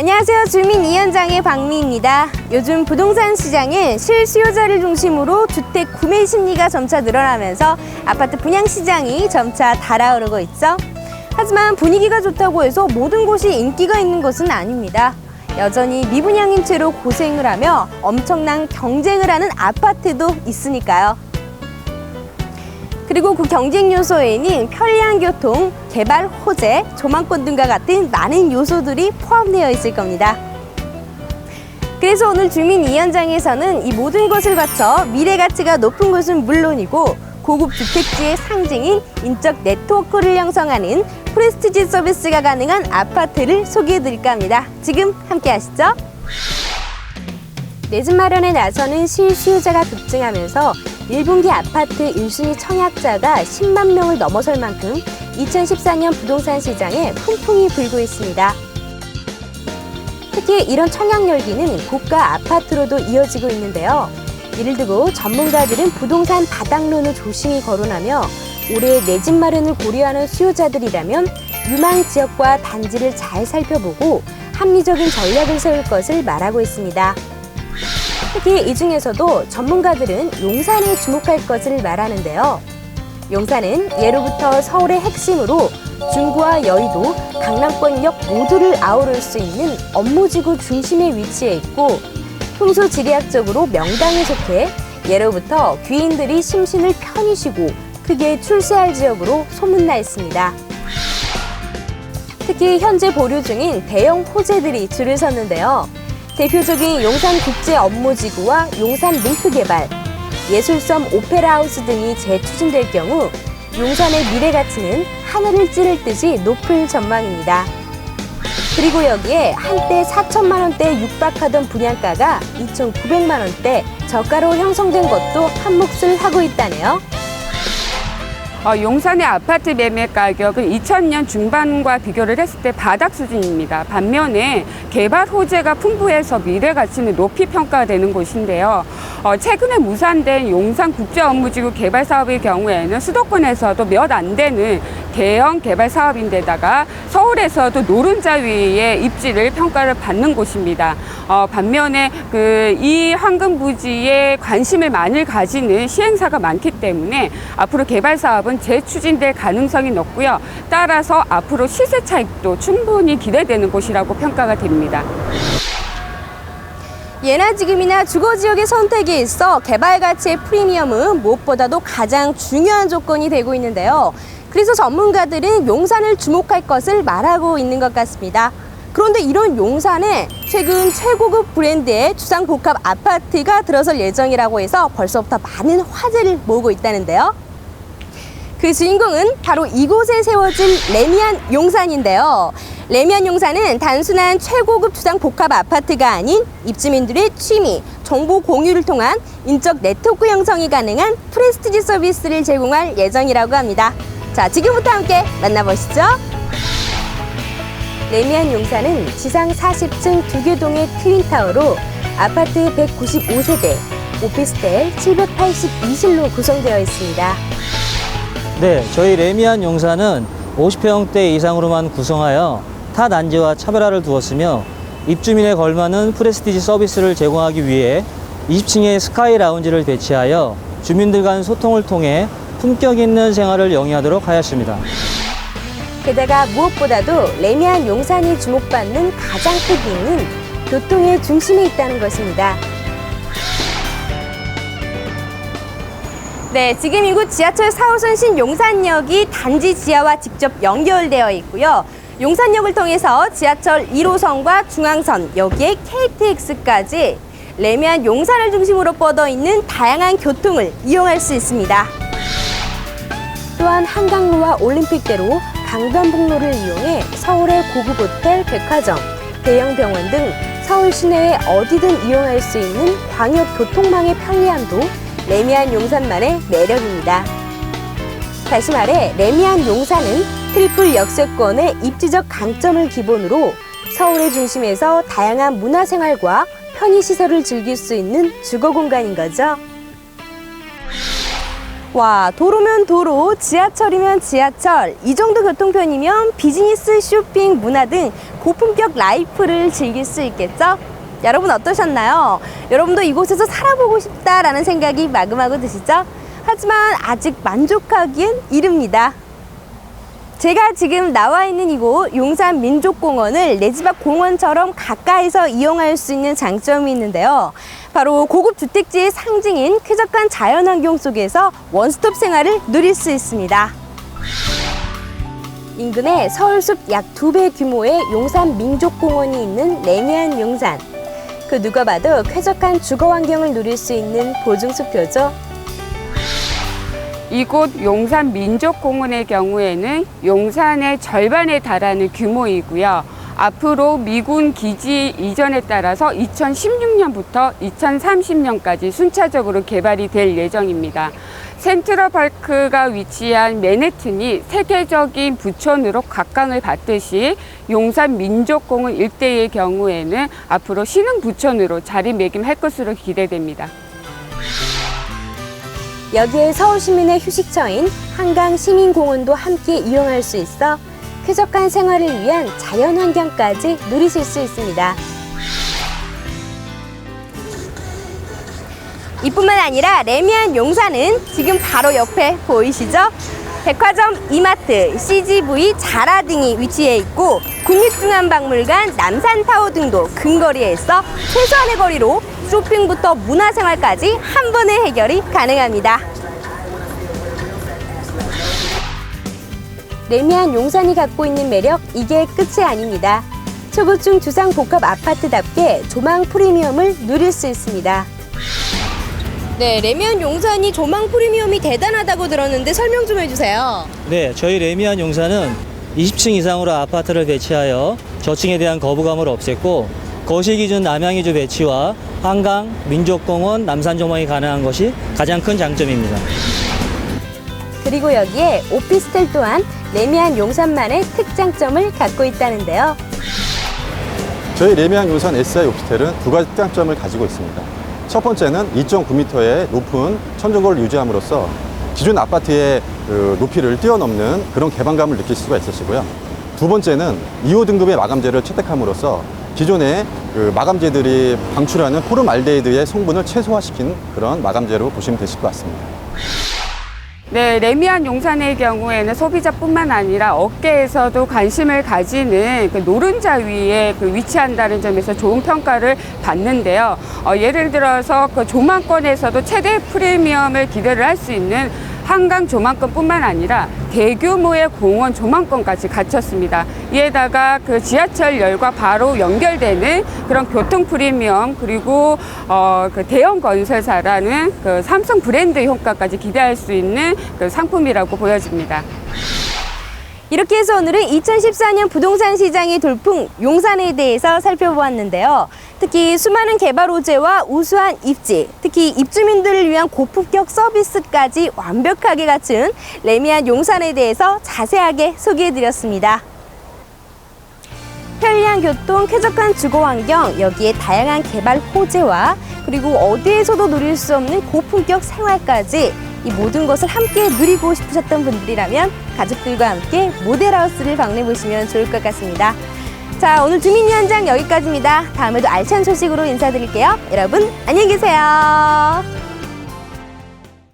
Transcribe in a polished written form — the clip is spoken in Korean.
안녕하세요. 주민 이현장의 박미입니다. 요즘 부동산 시장은 실수요자를 중심으로 주택 구매 심리가 점차 늘어나면서 아파트 분양 시장이 점차 달아오르고 있죠. 하지만 분위기가 좋다고 해서 모든 곳이 인기가 있는 것은 아닙니다. 여전히 미분양인 채로 고생을 하며 엄청난 경쟁을 하는 아파트도 있으니까요. 그리고 그 경쟁 요소에는 편리한 교통, 개발 호재, 조망권 등과 같은 많은 요소들이 포함되어 있을 겁니다. 그래서 오늘 주민 이현장에서는 이 모든 것을 갖춰 미래 가치가 높은 곳은 물론이고 고급 주택지의 상징인 인적 네트워크를 형성하는 프레스티지 서비스가 가능한 아파트를 소개해드릴까 합니다. 지금 함께 하시죠. 내 집 마련에 나서는 실수요자가 급증하면서 1분기 아파트 1순위 청약자가 10만 명을 넘어설 만큼 2014년 부동산 시장에 풍풍이 불고 있습니다. 특히 이런 청약 열기는 고가 아파트로도 이어지고 있는데요. 이를 두고 전문가들은 부동산 바닥론을 조심히 거론하며 올해 내 집 마련을 고려하는 수요자들이라면 유망 지역과 단지를 잘 살펴보고 합리적인 전략을 세울 것을 말하고 있습니다. 특히 이 중에서도 전문가들은 용산에 주목할 것을 말하는데요. 용산은 예로부터 서울의 핵심으로 중구와 여의도, 강남권역 모두를 아우를 수 있는 업무지구 중심에 위치해 있고 풍수 지리학적으로 명당에 속해 예로부터 귀인들이 심신을 편히 쉬고 크게 출세할 지역으로 소문나 있습니다. 특히 현재 보류 중인 대형 호재들이 줄을 섰는데요. 대표적인 용산국제 업무지구와 용산 링크개발, 예술섬 오페라하우스 등이 재추진될 경우 용산의 미래 가치는 하늘을 찌를 듯이 높을 전망입니다. 그리고 여기에 한때 4천만 원대에 육박하던 분양가가 2,900만 원대 저가로 형성된 것도 한몫을 하고 있다네요. 용산의 아파트 매매 가격은 2000년 중반과 비교를 했을 때 바닥 수준입니다. 반면에 개발 호재가 풍부해서 미래 가치는 높이 평가되는 곳인데요. 최근에 무산된 용산 국제업무지구 개발 사업의 경우에는 수도권에서도 몇 안 되는 대형 개발 사업인데다가 서울에서도 노른자 위의 입지를 평가를 받는 곳입니다. 반면에 이 황금 부지에 관심을 많이 가지는 시행사가 많기 때문에 앞으로 개발 사업은 재추진될 가능성이 높고요. 따라서 앞으로 시세 차익도 충분히 기대되는 곳이라고 평가가 됩니다. 예나 지금이나 주거 지역의 선택에 있어 개발 가치의 프리미엄은 무엇보다도 가장 중요한 조건이 되고 있는데요. 그래서 전문가들은 용산을 주목할 것을 말하고 있는 것 같습니다. 그런데 이런 용산에 최근 최고급 브랜드의 주상복합 아파트가 들어설 예정이라고 해서 벌써부터 많은 화제를 모으고 있다는데요. 그 주인공은 바로 이곳에 세워진 레미안 용산인데요. 레미안 용산은 단순한 최고급 주상복합 아파트가 아닌 입주민들의 취미, 정보 공유를 통한 인적 네트워크 형성이 가능한 프레스티지 서비스를 제공할 예정이라고 합니다. 자, 지금부터 함께 만나보시죠. 레미안 용산은 지상 40층 2개 동의 트윈타워로 아파트 195세대, 오피스텔 782실로 구성되어 있습니다. 네, 저희 레미안 용산은 50평대 이상으로만 구성하여 타 단지와 차별화를 두었으며 입주민에 걸맞는 프레스티지 서비스를 제공하기 위해 20층의 스카이 라운지를 배치하여 주민들 간 소통을 통해 품격 있는 생활을 영위하도록 하였습니다. 게다가 무엇보다도 레미안 용산이 주목받는 가장 특이는 교통의 중심에 있다는 것입니다. 네, 지금 이곳 지하철 4호선 신용산역이 단지 지하와 직접 연결되어 있고요. 용산역을 통해서 지하철 1호선과 중앙선, 여기에 KTX까지 레미안 용산을 중심으로 뻗어 있는 다양한 교통을 이용할 수 있습니다. 또한 한강로와 올림픽대로 강변북로를 이용해 서울의 고급 호텔, 백화점, 대형 병원 등 서울 시내에 어디든 이용할 수 있는 광역 교통망의 편리함도 레미안 용산만의 매력입니다. 다시 말해 레미안 용산은 트리플 역세권의 입지적 강점을 기본으로 서울의 중심에서 다양한 문화생활과 편의시설을 즐길 수 있는 주거 공간인 거죠. 와, 도로면 도로, 지하철이면 지하철, 이 정도 교통편이면 비즈니스, 쇼핑, 문화 등 고품격 라이프를 즐길 수 있겠죠? 여러분 어떠셨나요? 여러분도 이곳에서 살아보고 싶다라는 생각이 마구마구 드시죠? 하지만 아직 만족하기엔 이릅니다. 제가 지금 나와 있는 이곳 용산민족공원을 내 집 앞 공원처럼 가까이서 이용할 수 있는 장점이 있는데요. 바로 고급 주택지의 상징인 쾌적한 자연환경 속에서 원스톱 생활을 누릴 수 있습니다. 인근에 서울숲 약 2배 규모의 용산민족공원이 있는 레미안 용산. 그 누가 봐도 쾌적한 주거환경을 누릴 수 있는 보증수표죠. 이곳 용산민족공원의 경우에는 용산의 절반에 달하는 규모이고요. 앞으로 미군 기지 이전에 따라서 2016년부터 2030년까지 순차적으로 개발이 될 예정입니다. 센트럴파크가 위치한 맨해튼이 세계적인 부촌으로 각광을 받듯이 용산민족공원 일대의 경우에는 앞으로 신흥 부촌으로 자리매김할 것으로 기대됩니다. 여기에 서울시민의 휴식처인 한강시민공원도 함께 이용할 수 있어 쾌적한 생활을 위한 자연환경까지 누리실 수 있습니다. 이뿐만 아니라 레미안 용산은 지금 바로 옆에 보이시죠? 백화점, 이마트, CGV, 자라 등이 위치해 있고 국립중앙박물관, 남산타워 등도 근거리에 있어 최소한의 거리로 쇼핑부터 문화생활까지 한 번에 해결이 가능합니다. 레미안 용산이 갖고 있는 매력, 이게 끝이 아닙니다. 초고층 주상 복합 아파트답게 조망 프리미엄을 누릴 수 있습니다. 네, 레미안 용산이 조망 프리미엄이 대단하다고 들었는데 설명 좀 해주세요. 네, 저희 레미안 용산은 20층 이상으로 아파트를 배치하여 저층에 대한 거부감을 없앴고 거실 기준 남양유주 배치와 한강, 민족공원, 남산 조망이 가능한 것이 가장 큰 장점입니다. 그리고 여기에 오피스텔 또한 레미안 용산만의 특장점을 갖고 있다는데요. 저희 레미안 용산 SI 오피스텔은 두 가지 특장점을 가지고 있습니다. 첫 번째는 2.9m의 높은 천정고를 유지함으로써 기존 아파트의 높이를 뛰어넘는 그런 개방감을 느낄 수가 있으시고요. 두 번째는 2호 등급의 마감재를 채택함으로써 기존의 마감재들이 방출하는 포름알데히드의 성분을 최소화시킨 그런 마감재로 보시면 되실 것 같습니다. 네, 레미안 용산의 경우에는 소비자뿐만 아니라 업계에서도 관심을 가지는 그 노른자 위에 위치한다는 점에서 좋은 평가를 받는데요. 예를 들어서 그 조망권에서도 최대 프리미엄을 기대를 할 수 있는 한강 조망권뿐만 아니라 대규모의 공원 조망권까지 갖췄습니다. 이에다가 그 지하철열과 바로 연결되는 그런 교통 프리미엄, 그리고 그 대형 건설사라는 그 삼성 브랜드 효과까지 기대할 수 있는 그 상품이라고 보여집니다. 이렇게 해서 오늘은 2014년 부동산 시장의 돌풍 용산에 대해서 살펴보았는데요. 특히 수많은 개발 호재와 우수한 입지, 특히 입주민들을 위한 고품격 서비스까지 완벽하게 갖춘 레미안 용산에 대해서 자세하게 소개해드렸습니다. 편리한 교통, 쾌적한 주거환경, 여기에 다양한 개발 호재와 그리고 어디에서도 누릴 수 없는 고품격 생활까지 이 모든 것을 함께 누리고 싶으셨던 분들이라면 가족들과 함께 모델하우스를 방문해 보시면 좋을 것 같습니다. 자, 오늘 주민 현장 여기까지입니다. 다음에도 알찬 소식으로 인사드릴게요. 여러분 안녕히 계세요.